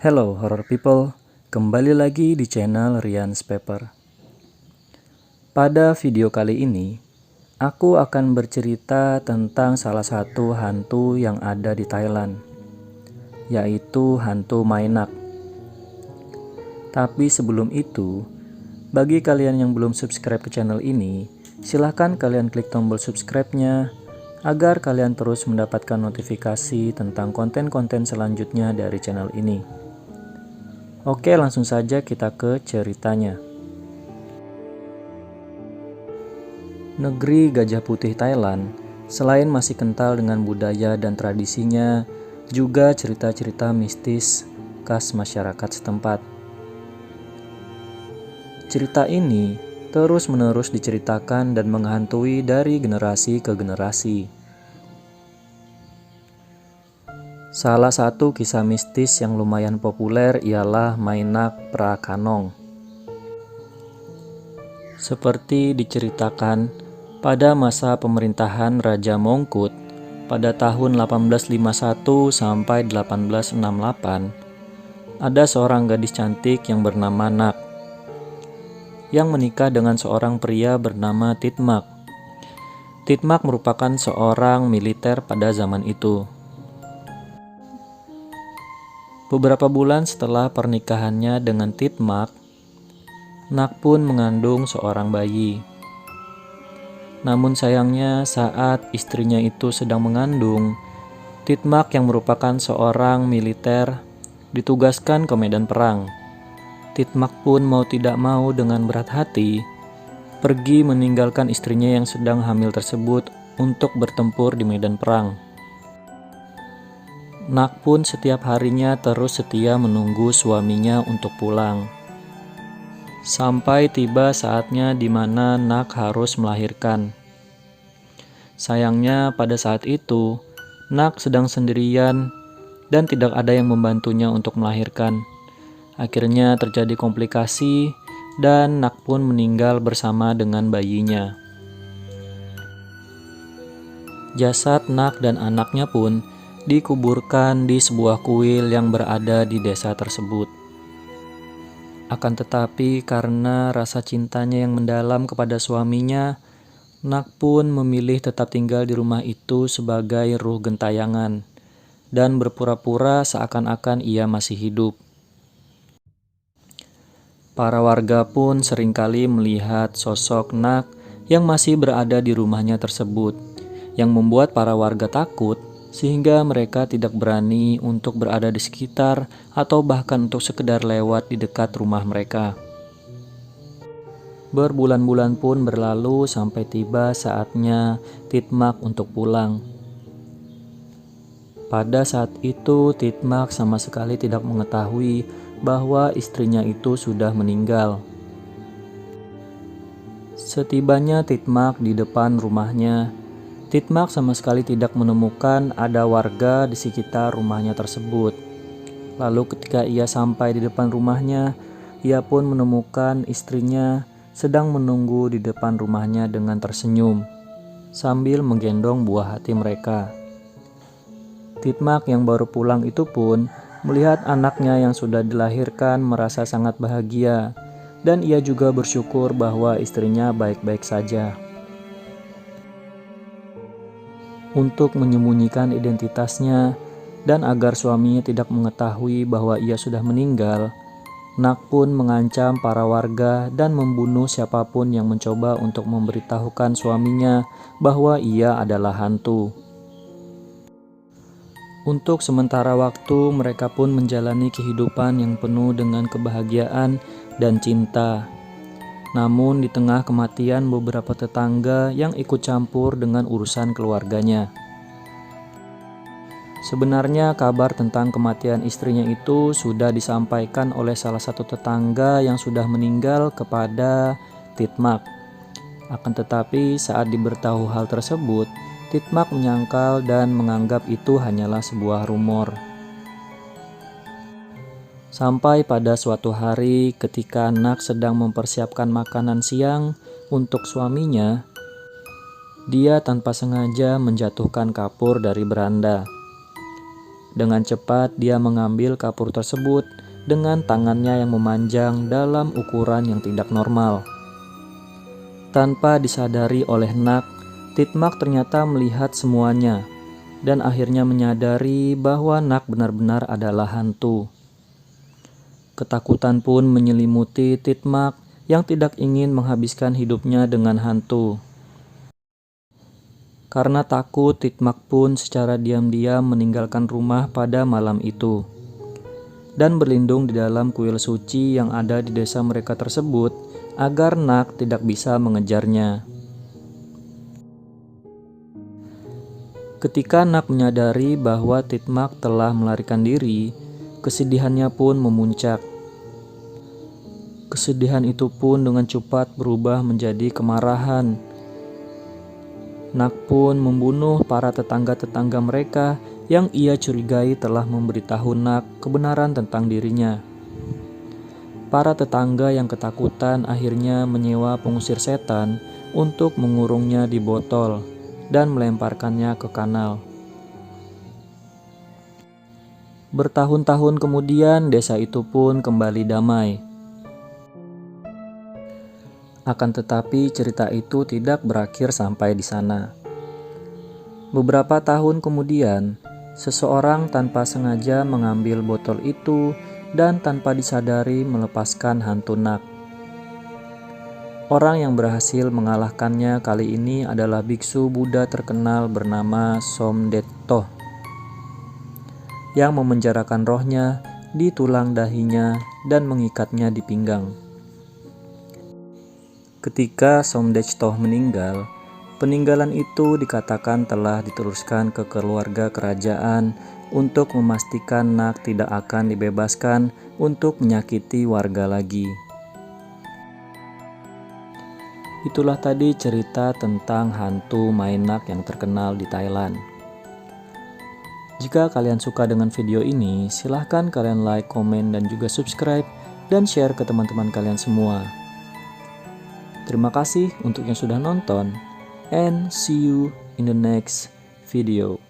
Hello horror people, kembali lagi di channel Rian's Paper. Pada video kali ini, aku akan bercerita tentang salah satu hantu yang ada di Thailand, yaitu hantu Mainak. Tapi sebelum itu, bagi kalian yang belum subscribe ke channel ini, silahkan kalian klik tombol subscribe-nya agar kalian terus mendapatkan notifikasi tentang konten-konten selanjutnya dari channel ini. Oke, langsung saja kita ke ceritanya. Negeri Gajah Putih Thailand, selain masih kental dengan budaya dan tradisinya, juga cerita-cerita mistis khas masyarakat setempat. Cerita ini terus-menerus diceritakan dan menghantui dari generasi ke generasi. Salah satu kisah mistis yang lumayan populer ialah Mainak Prakanong. Seperti diceritakan, pada masa pemerintahan Raja Mongkut pada tahun 1851 sampai 1868, ada seorang gadis cantik yang bernama Nak, yang menikah dengan seorang pria bernama Titmak. Titmak merupakan seorang militer pada zaman itu. Beberapa bulan setelah pernikahannya dengan Titmak, Nak pun mengandung seorang bayi. Namun sayangnya saat istrinya itu sedang mengandung, Titmak yang merupakan seorang militer ditugaskan ke medan perang. Titmak pun mau tidak mau dengan berat hati pergi meninggalkan istrinya yang sedang hamil tersebut untuk bertempur di medan perang. Nak pun setiap harinya terus setia menunggu suaminya untuk pulang. Sampai tiba saatnya di mana Nak harus melahirkan. Sayangnya pada saat itu, Nak sedang sendirian dan tidak ada yang membantunya untuk melahirkan. Akhirnya terjadi komplikasi dan Nak pun meninggal bersama dengan bayinya. Jasad Nak dan anaknya pun dikuburkan di sebuah kuil yang berada di desa tersebut. Akan tetapi karena rasa cintanya yang mendalam kepada suaminya, Nak pun memilih tetap tinggal di rumah itu sebagai ruh gentayangan dan berpura-pura seakan-akan ia masih hidup. Para warga pun seringkali melihat sosok Nak yang masih berada di rumahnya tersebut, yang membuat para warga takut sehingga mereka tidak berani untuk berada di sekitar atau bahkan untuk sekedar lewat di dekat rumah mereka. Berbulan-bulan pun berlalu sampai tiba saatnya Titmak untuk pulang. Pada saat itu Titmak sama sekali tidak mengetahui bahwa istrinya itu sudah meninggal. Setibanya Titmak di depan rumahnya, Titmak sama sekali tidak menemukan ada warga di sekitar rumahnya tersebut. Lalu ketika ia sampai di depan rumahnya, ia pun menemukan istrinya sedang menunggu di depan rumahnya dengan tersenyum, sambil menggendong buah hati mereka. Titmak yang baru pulang itu pun melihat anaknya yang sudah dilahirkan merasa sangat bahagia, dan ia juga bersyukur bahwa istrinya baik-baik saja. Untuk menyembunyikan identitasnya dan agar suaminya tidak mengetahui bahwa ia sudah meninggal, Nak pun mengancam para warga dan membunuh siapapun yang mencoba untuk memberitahukan suaminya bahwa ia adalah hantu. Untuk sementara waktu, mereka pun menjalani kehidupan yang penuh dengan kebahagiaan dan cinta. Namun di tengah kematian beberapa tetangga yang ikut campur dengan urusan keluarganya. Sebenarnya kabar tentang kematian istrinya itu sudah disampaikan oleh salah satu tetangga yang sudah meninggal kepada Titmak. Akan tetapi saat diberitahu hal tersebut, Titmak menyangkal dan menganggap itu hanyalah sebuah rumor. Sampai pada suatu hari ketika Nak sedang mempersiapkan makanan siang untuk suaminya, dia tanpa sengaja menjatuhkan kapur dari beranda. Dengan cepat dia mengambil kapur tersebut dengan tangannya yang memanjang dalam ukuran yang tidak normal. Tanpa disadari oleh Nak, Titmak ternyata melihat semuanya dan akhirnya menyadari bahwa Nak benar-benar adalah hantu. Ketakutan pun menyelimuti Titmak yang tidak ingin menghabiskan hidupnya dengan hantu. Karena takut, Titmak pun secara diam-diam meninggalkan rumah pada malam itu dan berlindung di dalam kuil suci yang ada di desa mereka tersebut agar Nak tidak bisa mengejarnya. Ketika Nak menyadari bahwa Titmak telah melarikan diri, kesedihannya pun memuncak. Kesedihan itu pun dengan cepat berubah menjadi kemarahan. Nak pun membunuh para tetangga-tetangga mereka yang ia curigai telah memberitahu Nak kebenaran tentang dirinya. Para tetangga yang ketakutan akhirnya menyewa pengusir setan untuk mengurungnya di botol dan melemparkannya ke kanal. Bertahun-tahun kemudian desa itu pun kembali damai. Akan tetapi cerita itu tidak berakhir sampai di sana. Beberapa tahun kemudian, seseorang tanpa sengaja mengambil botol itu dan tanpa disadari melepaskan hantu Nak. Orang yang berhasil mengalahkannya kali ini adalah biksu Buddha terkenal bernama Somdetto yang memenjarakan rohnya di tulang dahinya dan mengikatnya di pinggang. Ketika Somdetto meninggal, peninggalan itu dikatakan telah diteruskan ke keluarga kerajaan untuk memastikan Nak tidak akan dibebaskan untuk menyakiti warga lagi. Itulah tadi cerita tentang hantu Mainak yang terkenal di Thailand. Jika kalian suka dengan video ini, silahkan kalian like, komen, dan juga subscribe dan share ke teman-teman kalian semua. Terima kasih untuk yang sudah nonton, and see you in the next video.